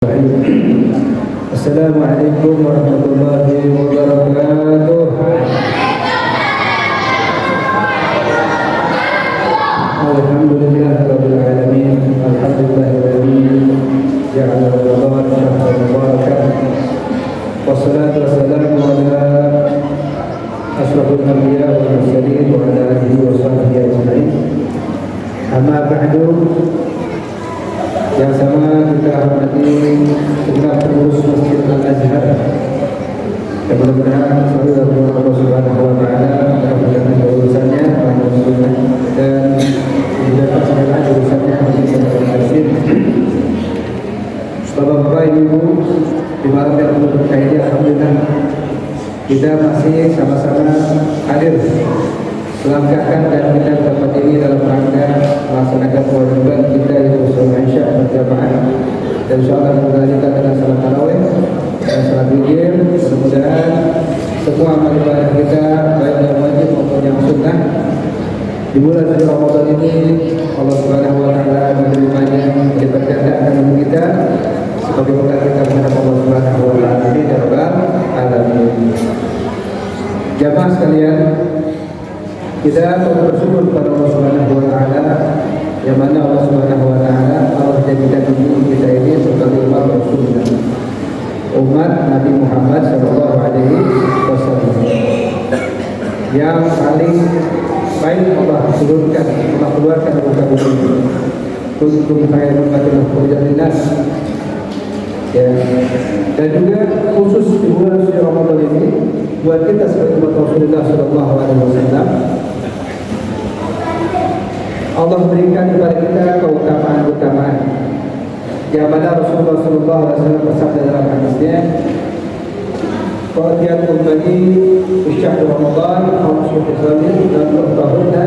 Assalamualaikum warahmatullahi wabarakatuh. Alhamdulillahirabbil alamin. Alhamdulillahilladzi ja'ala Ramadan syahran mubarakan. Wassalatu wassalamu ala asyrafil anbiya wal mursalin wa ala alihi wa sahbihi ajma'in. Amma ba'du. Yang sama kita hormati segenap pengurus Masjid Al-Azhar, yang mudah-mudahan selalu dalam Allah Subhanahu wa Ta'ala mendapatkan urusannya dan didapatkan urusannya Bapak-bapak, ibu-ibu, di malam yang penuh berkah ini, alhamdulillah kita masih sama-sama hadir melangkahkan dan kita dapat ini dalam rangka melaksanakan kewajiban kita yaitu sholat Isya berjamaah, dan insyaallah kita dengan salat tarawih dan salat witir. Mudah-mudahan semua amal ibadah kita baik yang wajib maupun yang sunnah di bulan suci Ramadan ini Allah Subhanahu wa Ta'ala menerimanya, melipat gandakan untuk kita sebagai bekal kita menghadap Allah Subhanahu wa Ta'ala. Amin ya rabbal alamin. Jamaah sekalian, kita perlu bersyukur kepada Allah Subhanahu wa Ta'ala, yang mana Allah Subhanahu wa Ta'ala Allah jadikan kita ini sebagai umat Rasulullah, umat Nabi Muhammad sallallahu alaihi wasallam, yang paling baik Allah turunkan, Allah keluarkan dari muka bumi ini. Kuntum khairan ummatin ukhrijat linnas. Ya. Dan juga khusus di bulan suci Ramadan ini buat kita sebagai umat Rasulullah sallallahu alaihi wasallam, Allah berikan kepada kita keutamaan-keutamaan yang mana Rasulullah sallallahu alaihi wasallam bersabda dalam hadisnya, "Qadiyat ummati fi syahr Ramadan khamsu khisalin dan tuhtahunna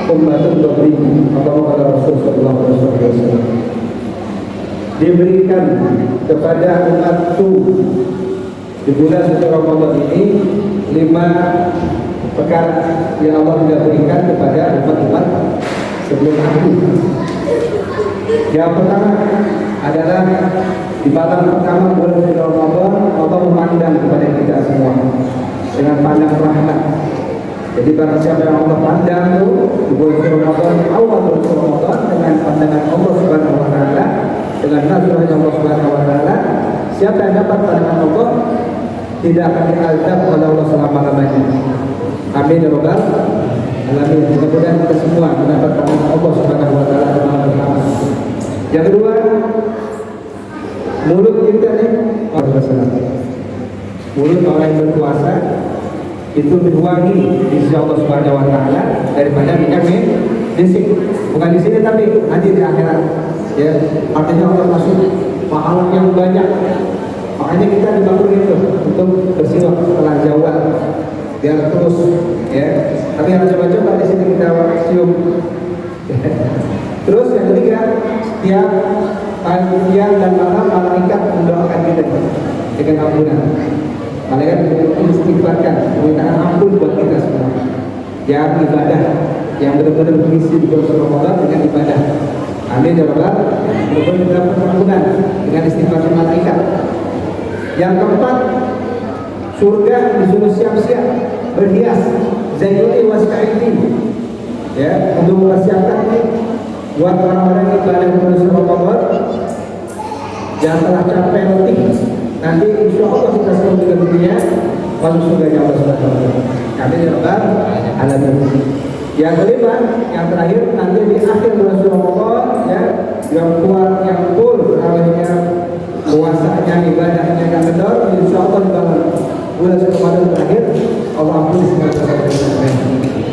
ummatun qabli." Kata Rasul sallallahu alaihi wasallam, diberikan kepada umatku di bulan suci Ramadan ini 5 perkara yang Allah tidak berikan kepada umat-umat sebelum aku. Yang pertama adalah di malam pertama bulan suci Ramadan Allah memandang kepada kita semua dengan pandang rahmat. Jadi barang siapa yang Allah pandang itu di bulan suci Ramadan, awal bulan suci Ramadan, dengan pandangan Allah Subhanahu wa Ta'ala, dengan nazarnya Allah Subhanahu wa Ta'ala, siapa yang dapat pandangan Allah tidak akan diazab oleh Allah selama-lamanya. Amin ya rabbal alamin. Mudah-mudahan kita semua mendapat pandangan Allah Subhanahu wa Ta'ala di malam pertama. Yang kedua, mulut kita nih, mulut orang yang berpuasa itu lebih wangi di sisi Allah Subhanahu wa Ta'ala daripada minyak misik. Bukan di sini tapi nanti di akhirat. Ya, artinya Allah masuk pahala yang banyak. Makanya kita dibangun itu untuk bersiwak setelah zawal biar terus, ya. Tapi harus coba-coba di sini kita sium. Terus yang ketiga, setiap siang dan malam malaikat mendoakan kita dengan ampunan. Malaikat mengistighfarkan, meminta ampun buat kita semua. Yang ibadah, yang benar-benar mengisi di bulan Ramadan dengan ibadah. Amin ya rabbal alamin. Benar-benar ampunan dengan istighfar malaikat. Yang keempat, surga disuruh siap-siap berhias zaitun waskaiti, ya, untuk mempersiapkan buat orang-orang yang ibadah di bulan Ramadan yang telah capek letih. Nanti insya Allah kita selalu dengan dunia masuk surga Allah Subhanahu wa Ta'ala. Amin ya rabbal alamin. Yang kelima, yang terakhir, nanti di akhir bulan Ramadan, ya, yang kuat, yang full awalnya puasanya, ibadahnya yang benar, insya Allah di dalam bulan Ramadan terakhir Allah ampuni segala dosa.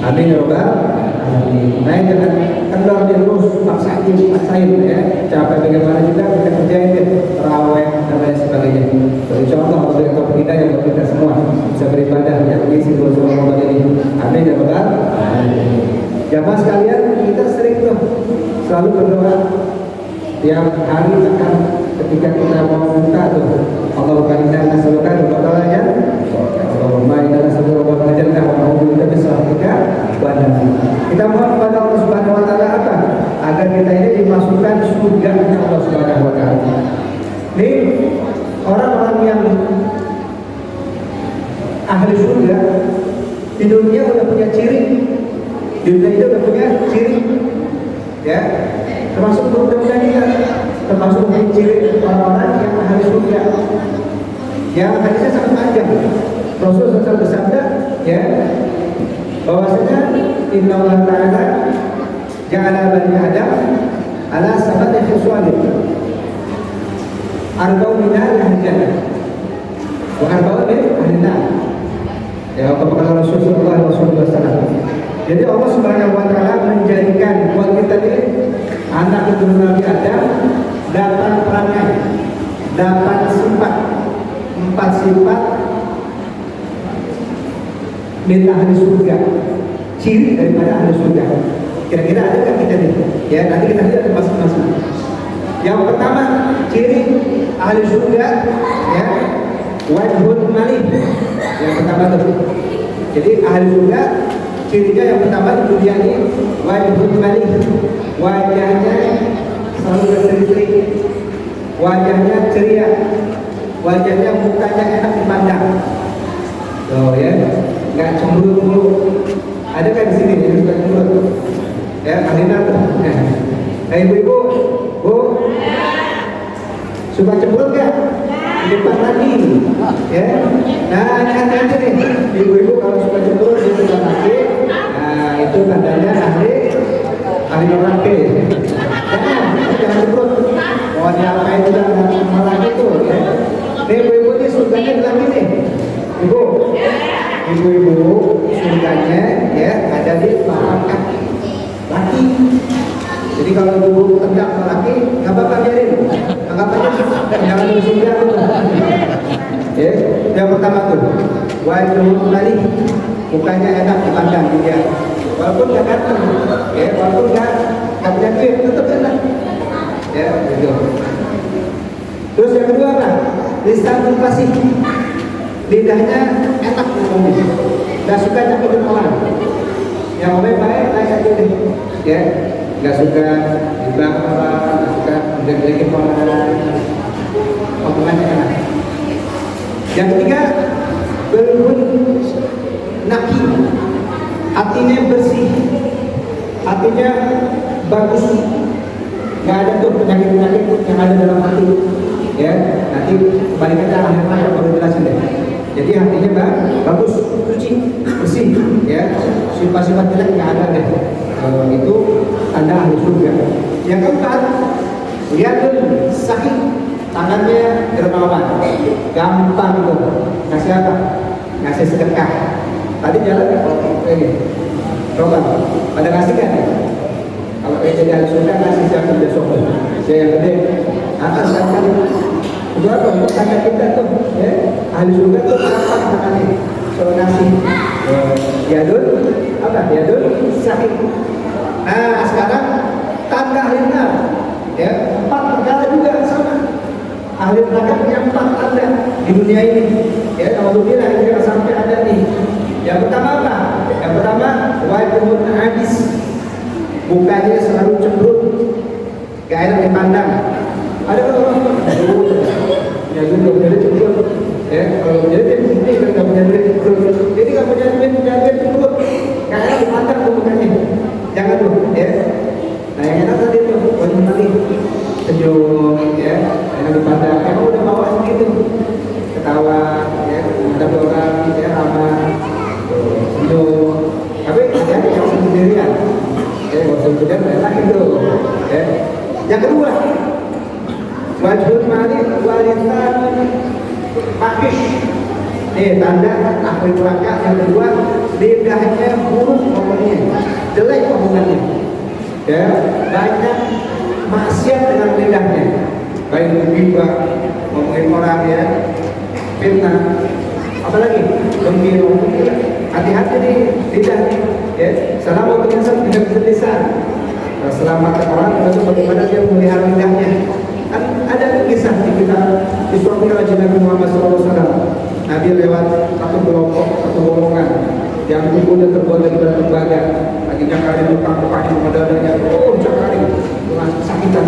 Amin ya rabbal alamin. Nah, jangan kendor terus, paksain, ya, capek bagaimana juga kita kerjain deh, tarawih dan lain sebagainya. Insya Allah Allah berikan kita yang buat kita semua bisa beribadah yang mengisi bulan Ramadan ini. Amin ya rabbal alamin. Jamaah sekalian, kita sering tuh selalu berdoa tiap hari akan ketika kita mau minta tuh, Allahumma inna nas'aluka al-fadlaya, Allahumma inna nas'aluka al-jannah wa na'udzubika min sakhatika wa nar. Kita mohon kepada Allah Subhanahu wa Ta'ala apa? Agar kita ini dimasukkan surga-Nya Allah Subhanahu wa Ta'ala. Ini orang-orang yang ahli surga di dunia udah punya ciri, di dunia itu udah punya ciri, ya, termasuk mudah-mudahan termasuk ciri orang-orang yang ahli surga. Yang hadisnya sangat panjang. Rasul SAW bersabda, ya, bahwasanya Inna Allah Ta'ala ja'ala bani Adam ala sabati khiswalin arba'u minal ahli jannah wa arba'u min ahli nar. Ya, apa kata Rasulullah SAW. Jadi Allah Subhanahu wa Ta'ala menjadikan buat kita ini anak keturunan Nabi Adam 8 perangai, 8 sifat, 4 sifat min ahli surga, ciri daripada ahli surga. Kira-kira ada kan kita nih? Ya, nanti kita lihat masing-masing. Yang pertama ciri ahli surga, ya, wajhul malik. Yang pertama itu. Jadi ahli surga cirinya yang pertama di dunia ini wajhul malik. Wajahnya selalu berseri-seri, wajahnya ceria, wajahnya mukanya enak dipandang. Oh ya, nggak cemberut mulu. Ada kan di sini yang suka cemberut? Ya, Alina tuh. Nah, ibu-ibu, bu, suka cemberut nggak? Di depan lagi, ya. Nah, hati-hati nih, ibu-ibu kalau suka cemberut di depan lagi, nah itu tandanya ahli neraka. Jangan cemberut. Oh, diapain juga malah itu, ya. Nih ibu-ibu ini surganya lagi nih. Ibu-ibu surganya, ya, ada di telapak kaki laki. Jadi kalau ibu tendang ke laki, nggak apa-apa, biarin. Anggap aja jangan di surga tuh. Ya, yang pertama tuh wajhul malik, mukanya enak dipandang dia. Walaupun nggak ganteng, ya, walaupun nggak punya duit, tetap enak. Ya, gitu. Terus yang kedua apa? Lisanul fasih. Lidahnya enak ngomongnya, nggak suka nyakitin orang. Yang ngomong baik aja deh, ya, nggak suka dibang orang, nggak suka menjelek-jelekin orang, omongannya enak. Yang ketiga, berhun naki, hatinya bersih, hatinya bagus, nggak ada tuh penyakit-penyakit yang ada dalam hati. Ya, nanti balik ke akhir yang baru jelasin deh. Jadi hatinya bagus, suci, bersih, ya, sifat-sifat jelek nggak ada deh. Itu tanda ahli surga. Yang keempat, yadun sakit, tangannya dermawan, gampang tuh. Kasih apa? Ngasih sedekah. Tadi jalan ya, ini, coba, pada ngasih kan? Kalau jadi ahli surga ngasih siapa besok? Saya yang gede, atas tangan. Itu apa? Untuk tanda kita tuh, ya, ahli surga tuh apa tangannya? So ngasih, yadun, apa? Yadun sakit. Nah, sekarang tanda ahli neraka, ya, 4 perkara juga sama. Ahli neraka punya 4 tanda di dunia ini, ya. Alhamdulillah ini jangan sampai ada nih. Yang pertama apa? Yang pertama wajhun habis, mukanya selalu cemberut, gak enak dipandang. Ada kan orang ya juga jadi cemberut, ya, kalau jadi ini kan nggak punya duit cemberut, jadi nggak punya duit cemberut, gak enak dipandang tuh mukanya. Jangan tuh, ya. Nah yang enak tadi tuh wajah malik, senyum, ya, enak dipandang. Emang udah bawaan gitu, ketawa, ya, ada orang, ya, ramah, senyum. Tapi ada yang sendirian, ya, waktu sendirian enak itu, ya. Yang kedua, wajhul malik walisan pakis. Tanda ahli neraka yang kedua, lidahnya buruk ngomongnya, jelek omongannya, ya, banyak maksiat dengan lidahnya, baik ghibah, ngomongin orang, ya, fitnah, apalagi gembira. Hati-hati di lidah, ya. Salamualaikum dengan lisan. Selamat orang itu bagaimana dia memelihara lidahnya. Kan ada kisah di kita di suami Nabi Muhammad SAW. Nabi lewat satu kelompok, satu rombongan yang tubuh dan terbuat dari batu tembaga. Lagi cakari lukang kepala modalnya, cakari dengan sakitan.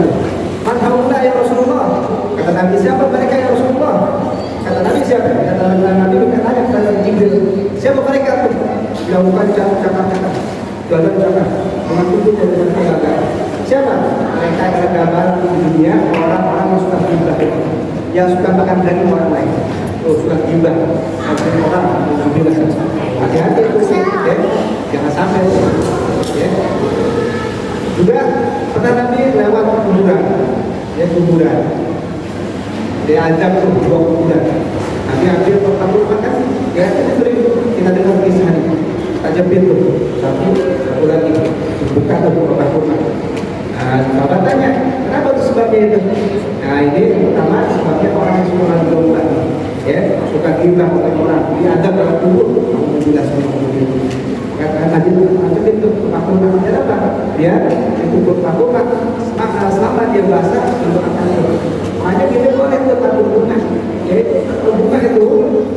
Man haula ya Rasulullah, kata Nabi, siapa mereka ya Rasulullah? Kata Nabi, siapa? Kata Nabi berkata kepada Jibril, siapa mereka itu? Yang bukan cakap-cakap, jalan-jalan, dengan tubuh dan dengan tenaga. Siapa? Mereka adalah gambar di dunia orang-orang yang suka gibah, yang suka makan daging orang lain. Suka gibah, makan orang, alhamdulillah. Hati-hati itu, ya. Jangan sampai, ya. Juga pernah Nabi lewat kuburan, ya kuburan. Dia ajak tuh dua kuburan. Nabi ambil tempat makan, ya kita beri, kita dengar kisah ini. Kita jepit tuh, satu lagi, buka tuh tempat kurma. Nah, sahabat tanya, kenapa tuh sebabnya itu? Nah ini pertama sebabnya orang yang suka berlomba, ya suka gibah orang, dia ada dalam kubur, kamu tidak semua itu. Katakan tadi itu pakuna apa? Dia ikut pakuna selama dia basah itu akan hanya kita boleh tetap berhubungan. Yaitu hubungan itu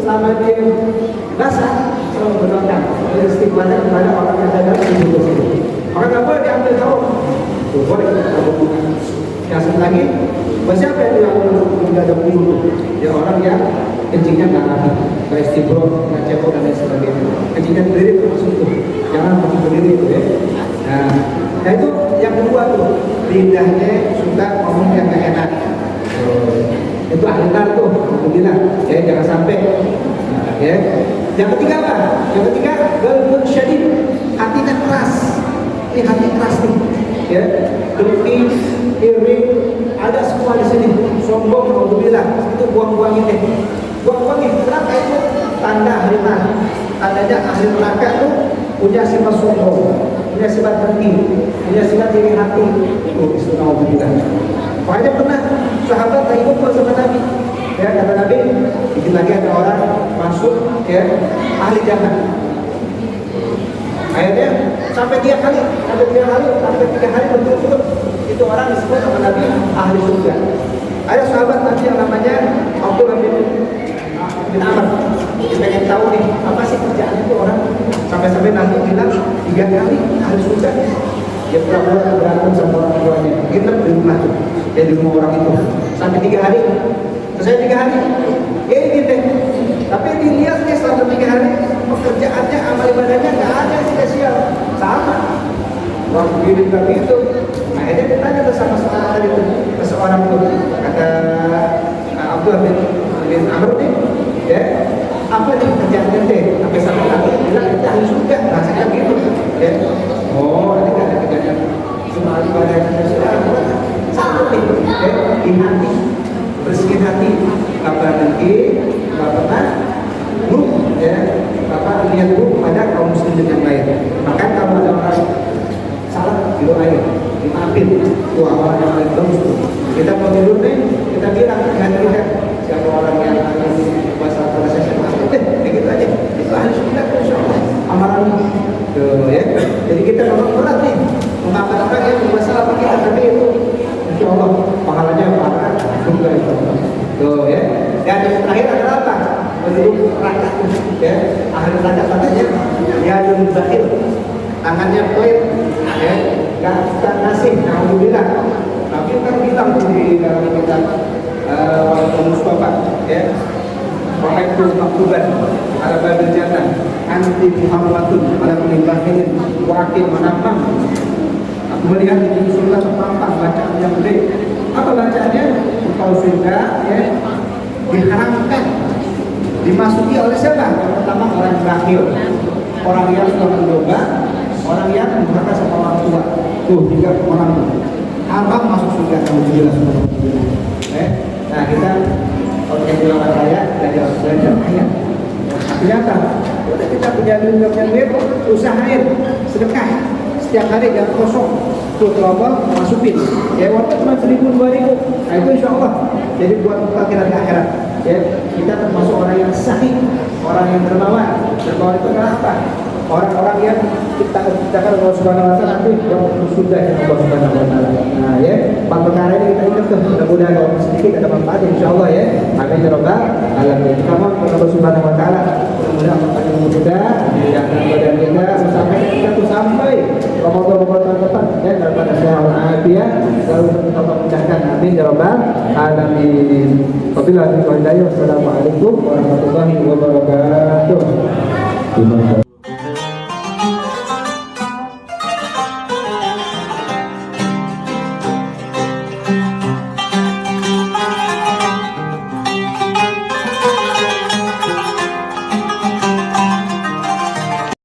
selama dia basah selalu berdoa beristighfar kepada orang yang ada dalam hidup tersebut. Orang tak boleh diambil tahu. Boleh kita berhubungan. Yang satu lagi, siapa yang dilakukan tidak ada hidup? Ya orang yang kencingnya nggak rapi, beristibro, nggak cebok dan lain sebagainya. Kencingnya berdiri termasuk itu, jangan masuk berdiri itu ya. Nah itu yang kedua tuh, lidahnya suka ngomong yang nggak enak. Itu ahlitar tuh, alhamdulillah. Ya jangan sampai. Ya. Yang ketiga apa? Yang ketiga galbun syadid, hatinya keras. Ini hati keras nih. Ya, dengki, iri, ada semua di sini. Sombong, alhamdulillah. Itu buang-buang ini. Buang-buang ini. Kenapa itu? Tanda hari neraka. Tandanya ahli neraka itu punya sifat sombong, punya sifat dengki, punya sifat iri hati. Itu istilah alhamdulillah. Makanya pernah sahabat lagi kumpul sama Nabi. Ya kata Nabi, bikin lagi ada orang masuk ya ahli jannah. Akhirnya sampai 3 kali, sampai 3 hari berturut-turut itu orang disebut sama Nabi ahli surga. Ada sahabat Nabi yang namanya Abdullah bin Amr. Dia pengen tahu nih apa sih kerjaan itu orang sampai-sampai Nabi bilang 3 kali ahli surga. Dia pura-pura berantem sama orang tuanya. Kita di rumah tuh, di rumah orang itu sampai 3 hari. Selesai 3 hari, ya gitu. Tapi dilihat nih setelah 3 hari pekerjaannya, amal ibadahnya nggak ada yang spesial, sama. Waktu begini begitu, nah akhirnya ditanya bersama seorang itu, seseorang itu kata Abdullah bin Amr nih, ya apa nih kerjaan ente? Sampai sampai Nabi bilang kita harus surga, rasanya gitu, ya. Oh, ini nggak ada kerjaan cuma ibadah yang spesial, satu nih, ya di hati, bersihin hati, nggak pernah dengki, nggak pernah buruk, ya, apa lihat buruk pada kaum muslimin yang lain. Maka kalau ada orang salah didoain, dimaafin. Tuh amalan yang paling bagus tuh. Kita mau tidur nih, kita bilang dengan kita siapa orang yang akan masalah saya maafin deh, begitu aja. Itu harus kita insyaallah amalan tuh ya. Jadi kita memang berat nih memaafkan orang yang bermasalah sama kita, tapi itu insyaallah pahalanya parah surga itu. Tuh ya. Dan yang terakhir adalah apa? Menurut rakyat ya, ahli rakyat katanya ya bakhil, tangannya poin ya, nggak suka ngasih, alhamdulillah. Tapi kan bilang di dalam kitab Mustafa ya, wahai maktuban ala babil jannah anti muhammadun ala kulli bakhilin wa akil manamam. Aku melihat di surga terpampang bacaan yang gede. Apa bacaannya? Engkau surga ya diharamkan dimasuki oleh siapa? Yang pertama orang yang bakhil, orang yang suka mencoba, orang yang durhaka sama orang tua. Tuh 3 orang tuh haram masuk surga. Kamu jelas semua. Nah kita kalau yang jualan raya belajar ayat. Artinya apa? Udah kita punya duit, usahain sedekah setiap hari jangan kosong. Tuh kelompok masukin. Ya walaupun cuma 1.000-2.000. Nah itu insya Allah jadi buat akhirat akhirat. Ya, kita termasuk orang yang sahih, orang yang dermawan. Dermawan itu kenapa? Orang-orang yang kita cakap Allah Subhanahu Wa Taala nanti yang sudah dengan Allah Subhanahu Wa Taala. Nah ya, 4 perkara ini kita ingat tuh. Mudah-mudahan kalau sedikit ada manfaat insya Allah ya. Amin ya rabbal alamin. Kita mohon kepada Allah Subhanahu Wa Taala mudah-mudahan memperpanjang umur kita, menjadikan badan kita sampai kita tuh sampai Ramadan depan ya daripada sehat walafiat selalu kita mudahkan. Amin ya rabbal alamin. Wabillahi taufiq wal hidayah. Wassalamualaikum warahmatullahi wabarakatuh.